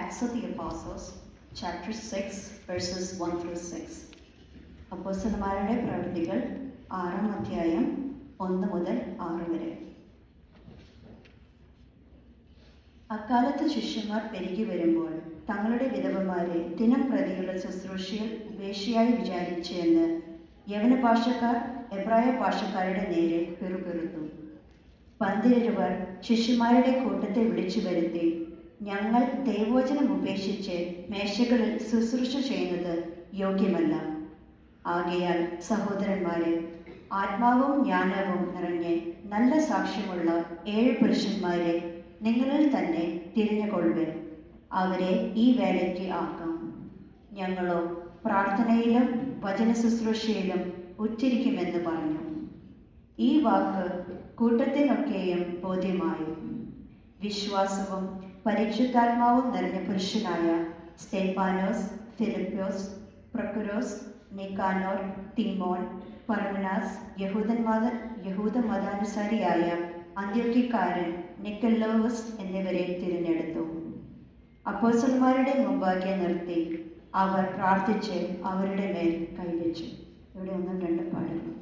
Acts of the Apostles, chapter 6, verses 1 through 6. അപ്പോസ്തലന്മാരുടെ പ്രവൃത്തികൾ 6-ാം അധ്യായം 1 മുതൽ 6 വരെ. അക്കാലത്ത് ശിഷ്യന്മാർ പെരുകി വരുമ്പോൾ തങ്ങളുടെ വിധവമാരെ ദിനം പ്രതിയുള്ള ശുശ്രൂഷയിൽ ഉപേക്ഷയായി വിചാരിച്ചു എന്ന് യവന ഭാഷക്കാർ എബ്രായ ഭാഷക്കാരുടെ നേരെ പിറുപിറുത്തു. 12 ശിഷ്യന്മാരുടെ കൂട്ടത്തെ വിളിച്ചു വരുത്തി, ഞങ്ങൾ ദൈവവചനം ഉപേക്ഷിച്ച് മേശകളിൽ ശുശ്രൂഷ ചെയ്യുന്നത് യോഗ്യമല്ല. ആകയാൽ സഹോദരന്മാരെ, ആത്മാവും ജ്ഞാനവും നിറഞ്ഞ് നല്ല സാക്ഷ്യമുള്ള 7 പുരുഷന്മാരെ നിങ്ങളിൽ തന്നെ തിരിഞ്ഞുകൊള്ളുവിൻ. അവരെ ഈ വേലയ്ക്ക് ആക്കാം. ഞങ്ങളോ പ്രാർത്ഥനയിലും വചന ശുശ്രൂഷയിലും ഉച്ചരിക്കുമെന്ന് പറഞ്ഞു. ഈ വാക്ക് കൂട്ടത്തിനൊക്കെയും ബോധ്യമായി. വിശ്വാസവും പരിശുദ്ധാത്മാവും നിറഞ്ഞ പുരുഷനായ സ്തേഫാനോസ്, ഫിലിപ്പോസ്, പ്രൊക്കുരോസ്, നിക്കാനോർ, തിമോൻ, പർമെനാസ്, യഹൂദമതാനുസാരിയായ അന്ത്യോക്യക്കാരൻ നിക്കലോവസ് എന്നിവരെ തിരഞ്ഞെടുത്തു. അപ്പോസ്തലന്മാരുടെ മുമ്പാകെ നിർത്തി അവർ പ്രാർത്ഥിച്ച് അവരുടെ മേൽ കൈവച്ചു. ഇവിടെ 1-2 പാഠങ്ങൾ.